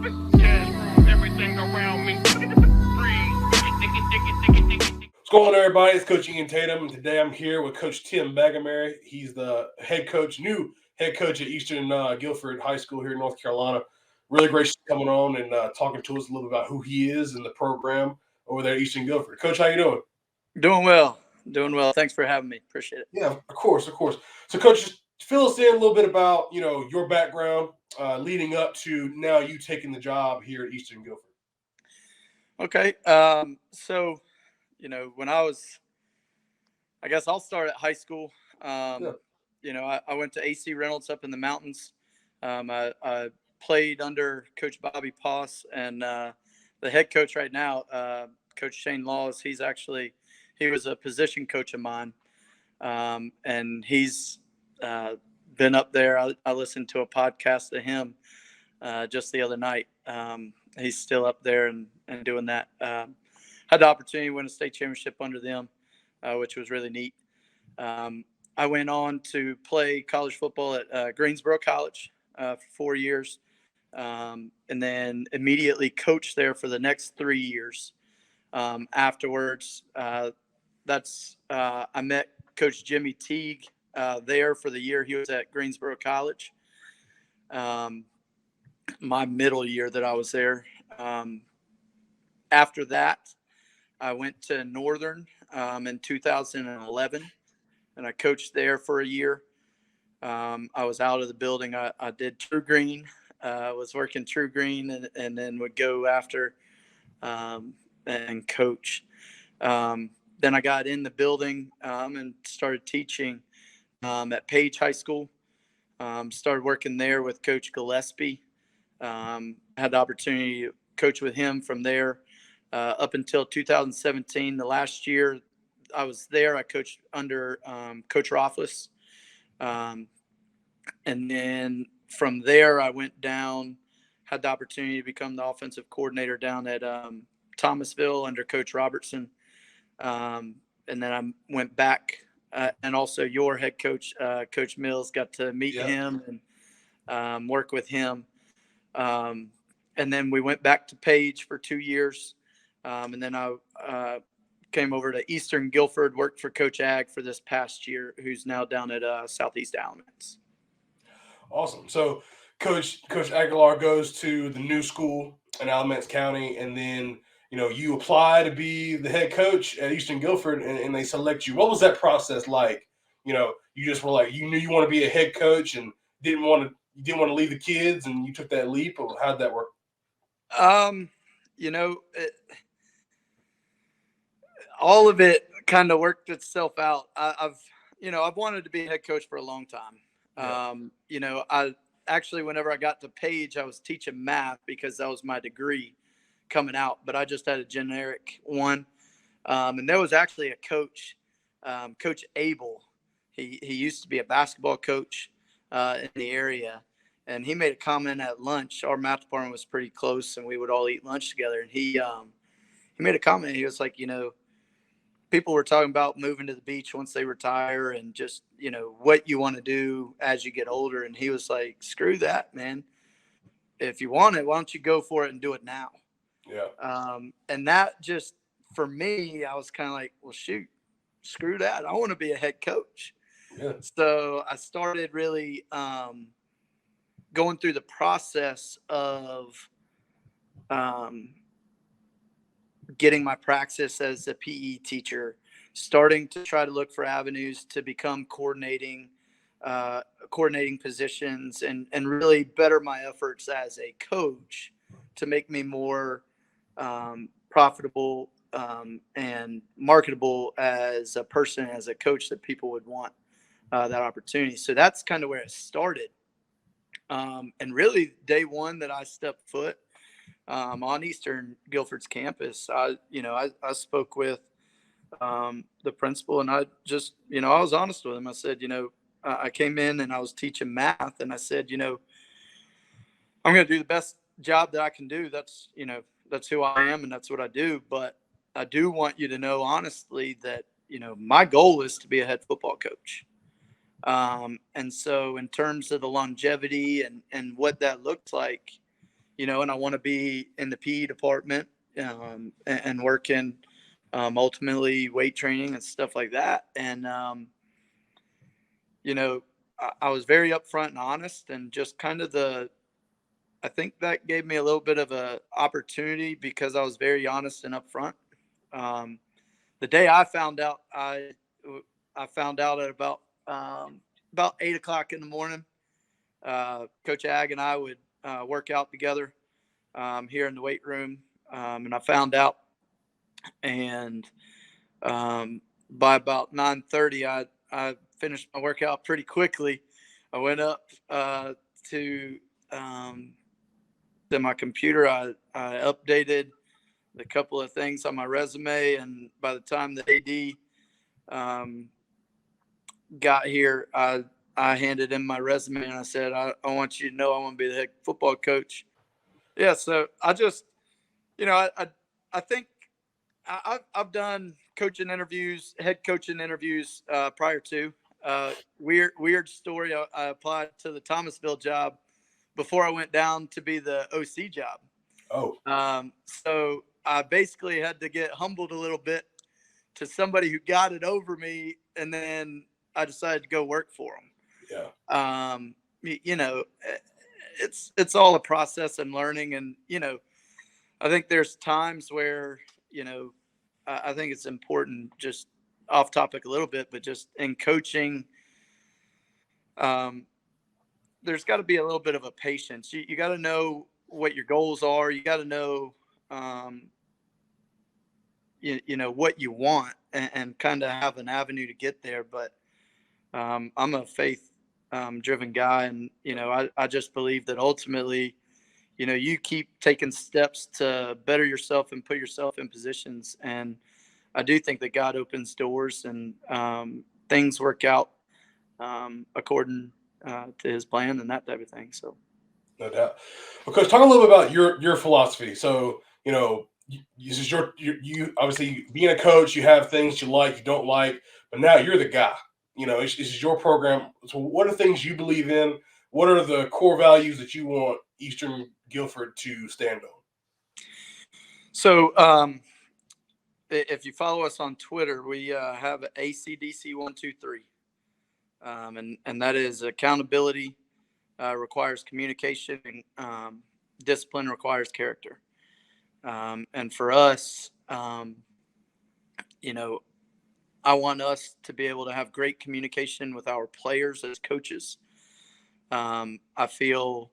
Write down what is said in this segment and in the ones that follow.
Yeah, everything around me. What's going on, everybody? It's Coach Tatum, and today I'm here with Coach Bagamary. He's the new head coach at Eastern Guilford High School here in North Carolina. Really great coming on and talking to us a little bit about who he is and the program over there at Eastern Guilford. Coach, how you doing? Doing well. Doing well. Thanks for having me. Appreciate it. Yeah, of course, of course. So, Coach, just fill us in a little bit about your background leading up to now you taking the job here at Eastern Guilford. Okay. So, when I guess I'll start at high school. Yeah. I went to AC Reynolds up in the mountains. I played under Coach Bobby Poss, and the head coach right now, Coach Shane Laws. He was a position coach of mine, and he's been up there. I listened to a podcast of him just the other night. He's still up there and doing that. Had the opportunity to win a state championship under them, which was really neat. I went on to play college football at Greensboro College for 4 years, and then immediately coached there for the next 3 years. Afterwards, I met Coach Jimmy Teague there for the year he was at Greensboro College. My middle year that I was there. After that, I went to Northern in 2011, and I coached there for a year. I was out of the building. I did True Green. Was working True Green, and then would go after and coach. Then I got in the building and started teaching at Page High School. Started working there with Coach Gillespie. Had the opportunity to coach with him from there up until 2017. The last year I was there, I coached under Coach Rothfuss. And then from there, I went down, had the opportunity to become the offensive coordinator down at Thomasville under Coach Robertson. And then I went back, and also your head coach, Coach Mills, got to meet him and work with him. And then we went back to Page for 2 years. And then I came over to Eastern Guilford, worked for Coach Ag for this past year, who's now down at Southeast Alamance. Awesome. So Coach Aguilar goes to the new school in Alamance County, and then you apply to be the head coach at Eastern Guilford, and they select you. What was that process like? You just were like, you knew you want to be a head coach and you didn't want to leave the kids, and you took that leap. Or how'd that work? All of it kind of worked itself out. I've wanted to be a head coach for a long time. I actually, whenever I got to Page, I was teaching math because that was my degree coming out, but I just had a generic one. And there was actually a coach, Coach Abel. He used to be a basketball coach in the area, and he made a comment at lunch. Our math department was pretty close, and we would all eat lunch together. And he made a comment. He was like, people were talking about moving to the beach once they retire and just, what you want to do as you get older. And he was like, screw that, man. If you want it, why don't you go for it and do it now? Yeah. And that just, for me, I was kind of like, well, shoot, screw that. I want to be a head coach. Yeah. So I started really going through the process of getting my praxis as a PE teacher, starting to try to look for avenues to become coordinating positions and really better my efforts as a coach to make me more profitable and marketable as a person, as a coach, that people would want that opportunity. So that's kind of where it started. And really, day one that I stepped foot on Eastern Guilford's campus, I spoke with the principal, and I just, I was honest with him. I said, I came in and I was teaching math, and I said, I'm going to do the best job that I can do. That's who I am, and that's what I do. But I do want you to know honestly that, my goal is to be a head football coach. And so in terms of the longevity and what that looks like, and I want to be in the PE department, and work in, ultimately weight training and stuff like that. And, I was very upfront and honest, and just kind of I think that gave me a little bit of a opportunity because I was very honest and upfront. Um, the day I found out, I found out at about 8 o'clock in the morning. Coach Ag and I would work out together, here in the weight room, and I found out, and by about 9:30, I finished my workout pretty quickly. I went up to um, to my computer. I updated a couple of things on my resume, and by the time the AD um, got here, I handed in my resume and I said, I want you to know I want to be the head football coach. Yeah, so I just, I think I've done coaching interviews, head coaching interviews prior to. Weird story. I applied to the Thomasville job before I went down to be the OC job. Oh, So I basically had to get humbled a little bit to somebody who got it over me, and then I decided to go work for them. yeah. It's all a process and learning, and I think there's times where I think it's important, just off topic a little bit, but just in coaching, um, there's got to be a little bit of a patience. You got to know what your goals are. You got to know, um, what you want, and kind of have an avenue to get there. But I'm a faith driven guy, and I just believe that ultimately, you keep taking steps to better yourself and put yourself in positions. And I do think that God opens doors, and things work out according to His plan and that type of thing. So, No doubt. Because talk a little bit about your philosophy. So, this is you obviously being a coach, you have things you like, you don't like, but now you're the guy. This is your program. So, what are things you believe in? What are the core values that you want Eastern Guilford to stand on? so if you follow us on Twitter, we have ACDC 123, and that is accountability requires communication, and discipline requires character. And for us, you know, I want us to be able to have great communication with our players as coaches. I feel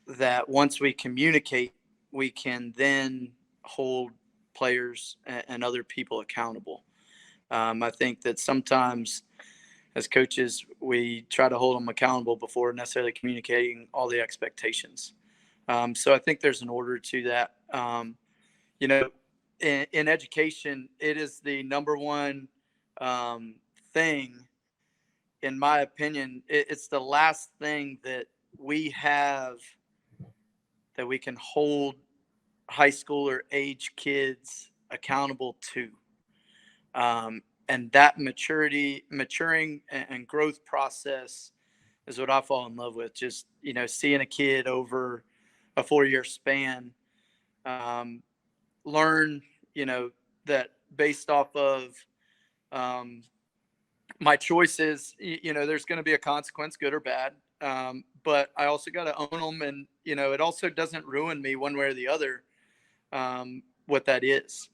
that once we communicate, we can then hold players and other people accountable. I think that sometimes as coaches, we try to hold them accountable before necessarily communicating all the expectations. So I think there's an order to that. You know, in education, it is the number one thing, in my opinion. It's the last thing that we have that we can hold high schooler age kids accountable to. And that maturing and growth process is what I fall in love with. Just, seeing a kid over a 4-year span, um, learn, that based off of um, my choices, there's going to be a consequence, good or bad. But I also got to own them. And, it also doesn't ruin me one way or the other, what that is.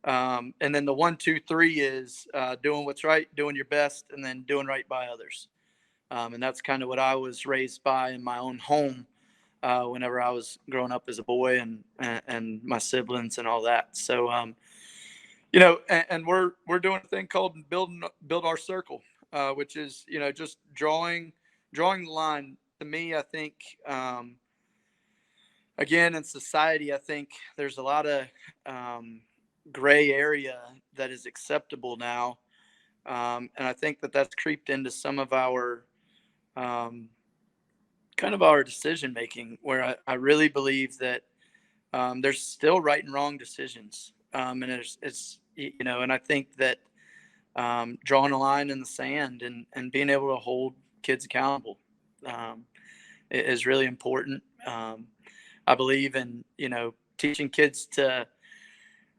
And then the 1, 2, 3 is doing what's right, doing your best, and then doing right by others. And that's kind of what I was raised by in my own home whenever I was growing up as a boy, and my siblings and all that. So, and we're doing a thing called build our circle, which is, just drawing the line. To me, I think, again, in society, I think there's a lot of gray area that is acceptable now. And I think that that's creeped into some of our kind of our decision making, where I really believe that there's still right and wrong decisions. And and I think that drawing a line in the sand, and being able to hold kids accountable is really important. I believe in, teaching kids to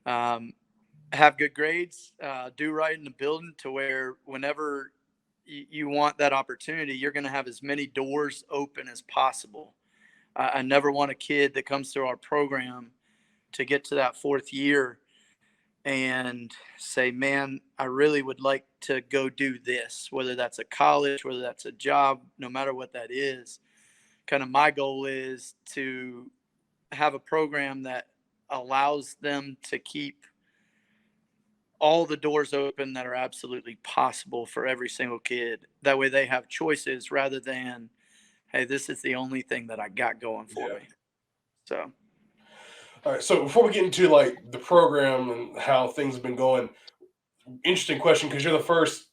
have good grades, do right in the building, to where whenever you want that opportunity, you're going to have as many doors open as possible. I never want a kid that comes through our program to get to that fourth year and say, man, I really would like to go do this, whether that's a college, whether that's a job, no matter what that is. Kind of my goal is to have a program that allows them to keep all the doors open that are absolutely possible for every single kid. That way they have choices rather than, hey, this is the only thing that I got going for Yeah. me. So, All right. So before we get into like the program and how things have been going, interesting question because you're the first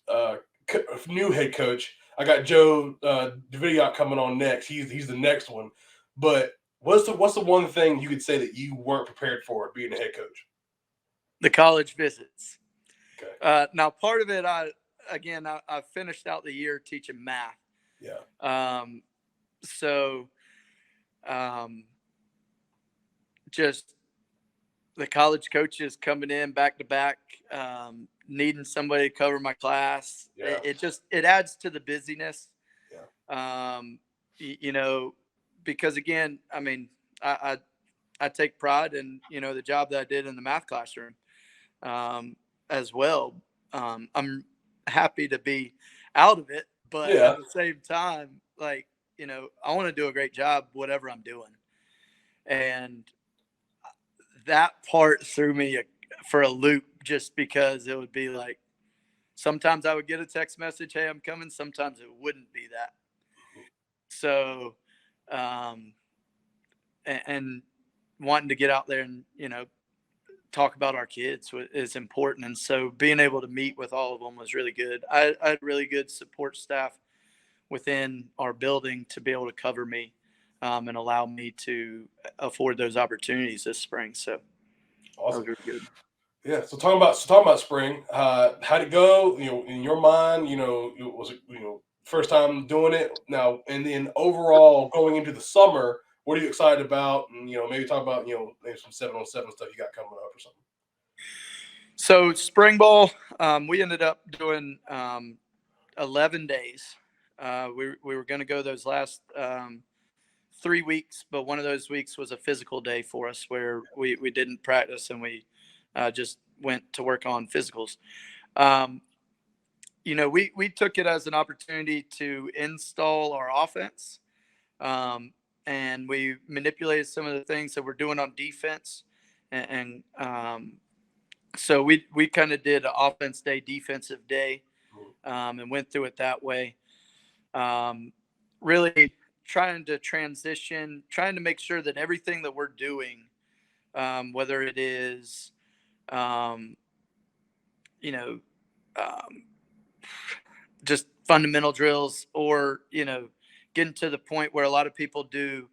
new head coach. I got Joe Davidiak coming on next. He's the next one. But what's the one thing you could say that you weren't prepared for being a head coach? the college visits. Okay. Now, part of it, I finished out the year teaching math. Yeah. So, um, just the college coaches coming in back to back, needing somebody to cover my class. Yeah. It adds to the busyness. Yeah. You know, because again, I mean, I take pride in, the job that I did in the math classroom, as well. I'm happy to be out of it, but Yeah. at the same time, like, I want to do a great job, whatever I'm doing. And that part threw me for a loop, just because it would be like, sometimes I would get a text message, hey, I'm coming. Sometimes it wouldn't be that. So, um, and wanting to get out there and, talk about our kids is important. And so being able to meet with all of them was really good. I had really good support staff within our building to be able to cover me, and allow me to afford those opportunities this spring. So that Awesome. was really good. Yeah. So talking about spring, how'd it go? In your mind, was it first time doing it now, and then overall going into the summer, what are you excited about? And maybe talk about maybe some 7-on-7 stuff you got coming up or something. So spring ball, we ended up doing 11 days. We were going to go those last 3 weeks, but one of those weeks was a physical day for us, where we didn't practice, and we just went to work on physicals. Um, we took it as an opportunity to install our offense, and we manipulated some of the things that we're doing on defense, and so we kind of did an offense day, defensive day, and went through it that way. Really trying to transition, trying to make sure that everything that we're doing, whether it is, um, you know, um, just fundamental drills, or, getting to the point where a lot of people do,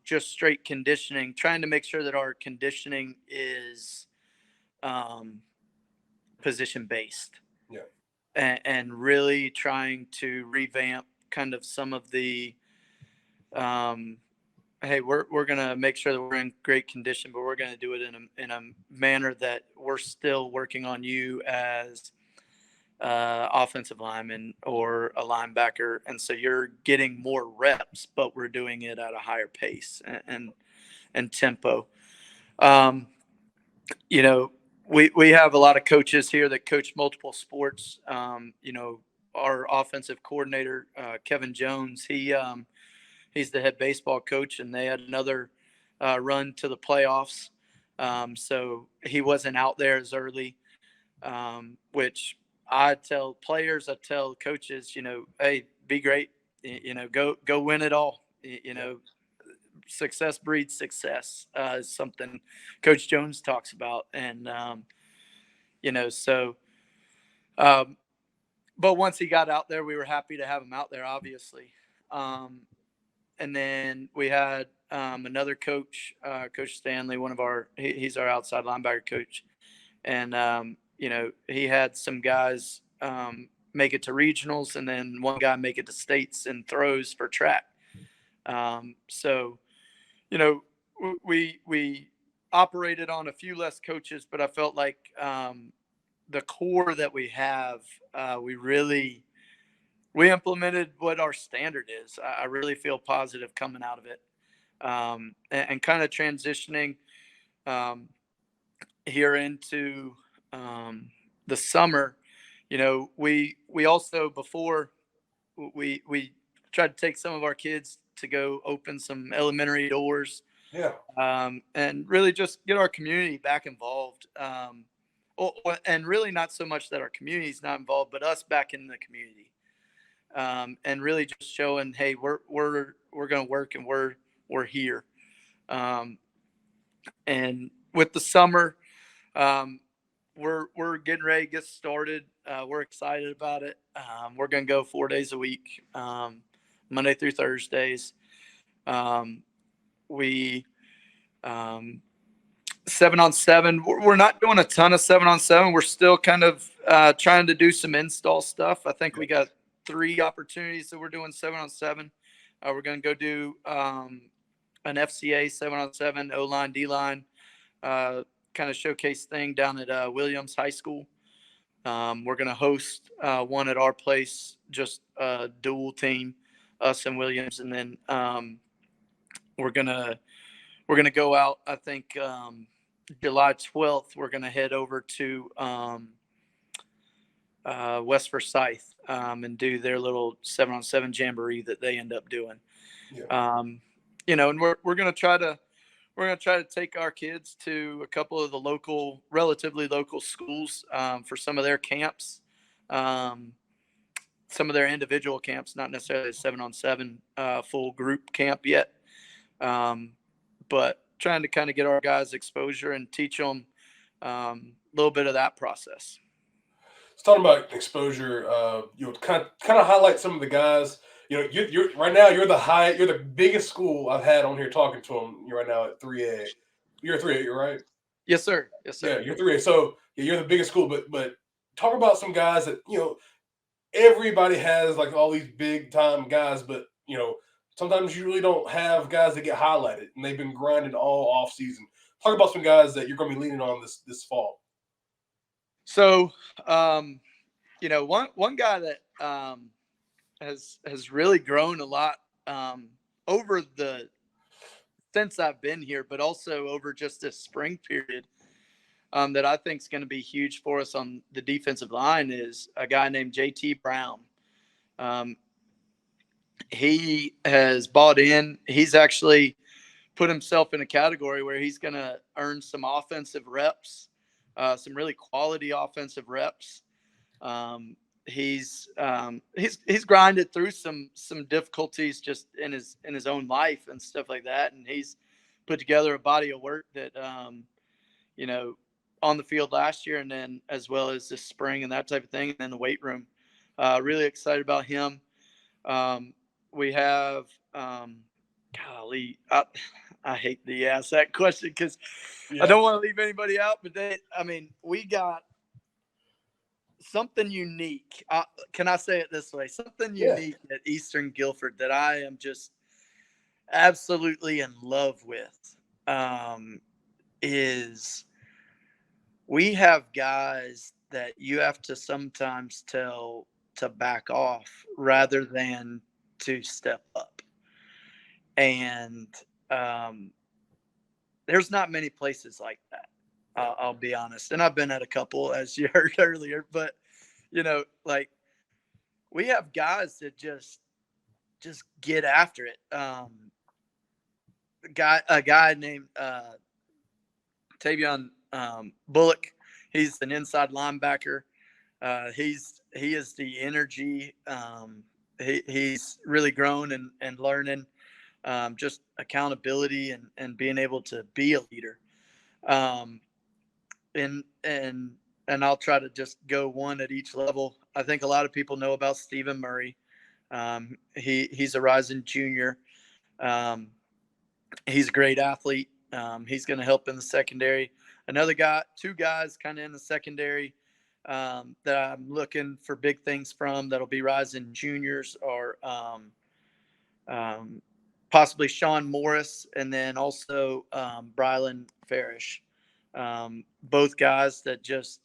just straight conditioning, trying to make sure that our conditioning is um, position based, Yeah. and really trying to revamp kind of some of the, um, hey, we're gonna make sure that we're in great condition, but we're gonna do it in a manner that we're still working on you as offensive lineman or a linebacker, and so you're getting more reps, but we're doing it at a higher pace and tempo. Um, we have a lot of coaches here that coach multiple sports. Our offensive coordinator, Kevin Jones, he's the head baseball coach, and they had another run to the playoffs. So he wasn't out there as early, which I tell players, I tell coaches, hey, be great, go win it all. Success breeds success, is something Coach Jones talks about. And, so, um, but once he got out there, we were happy to have him out there, obviously. And then we had another coach, Coach Stanley, he's our outside linebacker coach. And, he had some guys make it to regionals, and then one guy make it to states and throws for track. So you know, we operated on a few less coaches, but I felt like the core that we have, we implemented what our standard is. I really feel positive coming out of it, and kind of transitioning um, here into the summer. We also before we tried to take some of our kids to go open some elementary doors, Yeah. and really just get our community back involved. And really not so much that our community is not involved, but us back in the community, and really just showing, hey, we're going to work and we're here. Um, and with the summer, um, we're getting ready to get started. We're excited about it. We're going to go 4 days a week, Monday through Thursdays. We 7-on-7. We're not doing a ton of 7-on-7. We're still kind of trying to do some install stuff. I think we got 3 opportunities that we're doing 7-on-7. We're going to go do an FCA 7-on-7 O-line, D-line kind of showcase thing down at Williams High School. We're going to host one at our place, just a dual team, us and Williams, and then we're gonna go out. I think July 12th, we're gonna head over to West Forsyth and do their little 7-on-7 jamboree that they end up doing. Yeah. And we're gonna try to take our kids to a couple of the relatively local schools for some of their camps, some of their individual camps, not necessarily a 7-on-7 full group camp yet. But trying to kind of get our guys exposure and teach them a little bit of that process. It's talking about exposure. Kind of highlight some of the guys. You're right now. You're the biggest school I've had on here talking to them. You're right now at 3A. You're 3A. You're right. Yes, sir. Yes, sir. Yeah, you're 3A. So yeah, you're the biggest school. But talk about some guys that everybody has like all these big time guys, but sometimes you really don't have guys that get highlighted, and they've been grinding all off season. Talk about some guys that you're going to be leaning on this fall. So, one guy that has really grown a lot over the since I've been here, but also over just this spring period, that I think is going to be huge for us on the defensive line is a guy named JT Brown. He has bought in. He's actually put himself in a category where he's going to earn some offensive reps, some really quality offensive reps. He's grinded through some difficulties just in his own life and stuff like that, and he's put together a body of work that on the field last year, and then as well as this spring and that type of thing, and then the weight room. Really excited about him. We have golly, I hate to ask that question because I don't want to leave anybody out, but we got something unique. Can I say it this way? Something unique at Eastern Guilford that I am just absolutely in love with is we have guys that you have to sometimes tell to back off rather than to step up. And there's not many places like that. I'll be honest. And I've been at a couple, as you heard earlier, but we have guys that just get after it. A guy named Tavion Bullock. He's an inside linebacker. He is the energy. He's really grown and learning just accountability and being able to be a leader. And I'll try to just go one at each level. I think a lot of people know about Stephen Murray. He's a rising junior. He's a great athlete. He's going to help in the secondary. Another guy, 2 guys kind of in the secondary that I'm looking for big things from that'll be rising juniors are possibly Sean Morris, and then also Brylan Farish. Both guys that just,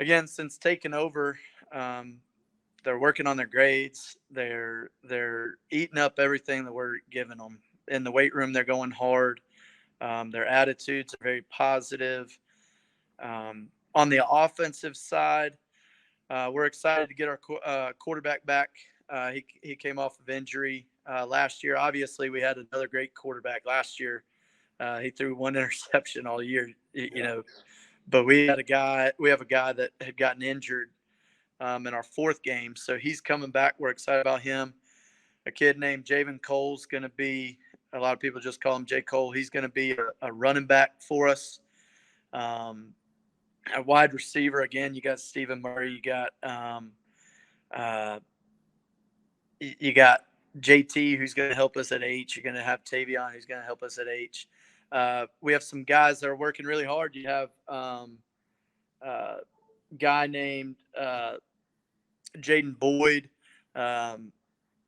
again, since taking over, they're working on their grades. They're eating up everything that we're giving them. In the weight room, they're going hard. Their attitudes are very positive. On the offensive side, we're excited to get our quarterback back. He came off of injury last year. Obviously, we had another great quarterback last year. He threw one interception all year, you know. But we have a guy that had gotten injured in our fourth game, so he's coming back. We're excited about him. A kid named Javen Cole's going to be. A lot of people just call him J. Cole. He's going to be a running back for us. A wide receiver, again, you got Stephen Murray. You got JT, who's going to help us at H. You're going to have Tavion, who's going to help us at H. We have some guys that are working really hard. You have a guy named Jaden Boyd,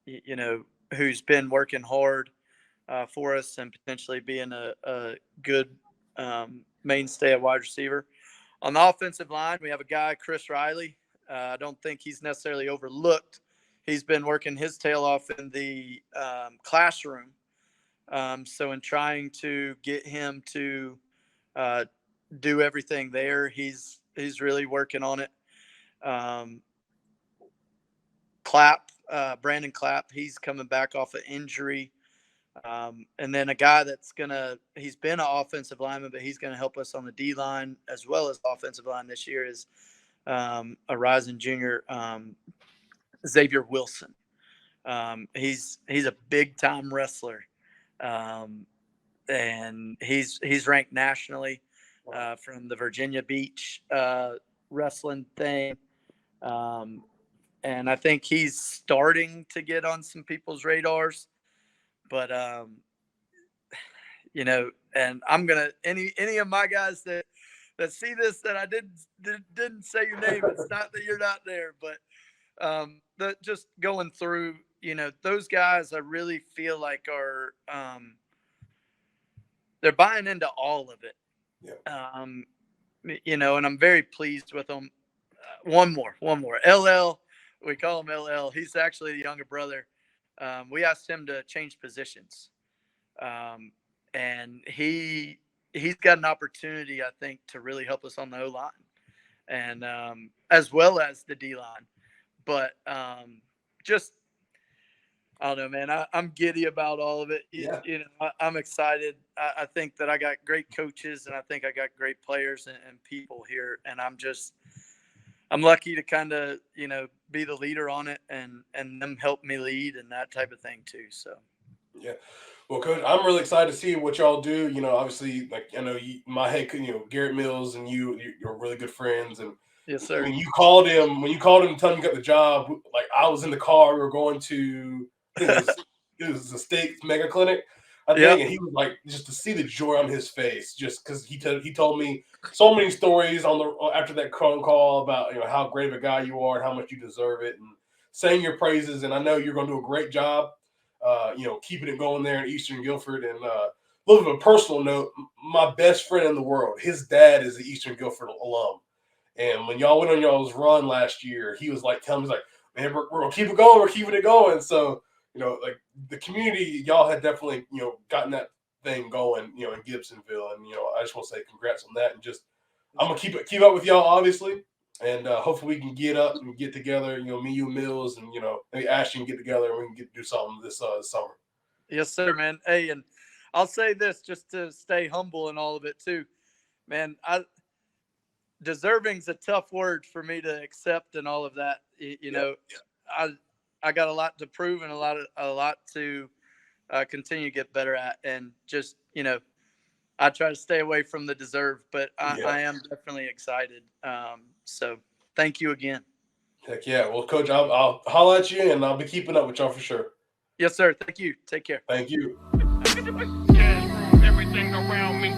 you know, who's been working hard for us and potentially being a good mainstay at wide receiver. On the offensive line, we have a guy, Chris Riley. I don't think he's necessarily overlooked. He's been working his tail off in the classroom. So in trying to get him to do everything there, he's really working on it. Brandon Clapp, he's coming back off an injury. And then a guy he's been an offensive lineman, but he's going to help us on the D line as well as offensive line this year is a rising junior, Xavier Wilson. He's a big time wrestler. And he's ranked nationally from the Virginia Beach wrestling thing. And I think he's starting to get on some people's radars. But, you know, and I'm going to any of my guys that see this that I didn't say your name, it's not that you're not there, but just going through, you know, those guys I really feel like are they're buying into all of it. Yeah. You know, and I'm very pleased with them. One more. LL, we call him LL. He's actually the younger brother. We asked him to change positions. And he's got an opportunity, I think, to really help us on the O-line and as well as the D-line. But just, I don't know, man, I'm giddy about all of it. Yeah. You know, I'm excited. I think that I got great coaches and I think I got great players and people here. And I'm lucky to kind of, you know, be the leader on it and them help me lead and that type of thing too. So, yeah. Well, Coach, I'm really excited to see what y'all do. You know, obviously, like, I know my head, you know, Garrett Mills and you're really good friends. And yes, sir. when you called him and tell him you got the job, like I was in the car, we were going to, I think it was the State Mega Clinic, I think, and he was like, just to see the joy on his face, just because he told me so many stories after that phone call about, you know, how great of a guy you are and how much you deserve it, and saying your praises. And I know you're going to do a great job, you know, keeping it going there in Eastern Guilford. And a little bit of a personal note, my best friend in the world, his dad is the Eastern Guilford alum. And when y'all went on y'all's run last year, he was like telling me, like, man, we're going to keep it going. We're keeping it going. So, you know, like the community, y'all had definitely, you know, gotten that thing going, you know, in Gibsonville. And, you know, I just want to say congrats on that. And just, I'm going to keep up with y'all, obviously. And hopefully we can get up and get together, you know, me, you, Mills, and, you know, maybe Ashton get together and we can do something this summer. Yes, sir, man. Hey, and I'll say this just to stay humble in all of it too, man. Deserving's a tough word for me to accept and all of that. You know, I got a lot to prove and a lot to continue to get better at. And just, you know, I try to stay away from the deserve, but I am definitely excited. So thank you again. Heck yeah. Well, Coach, I'll holler at you and I'll be keeping up with y'all for sure. Yes, sir. Thank you. Take care. Thank you. Yeah, everything around me.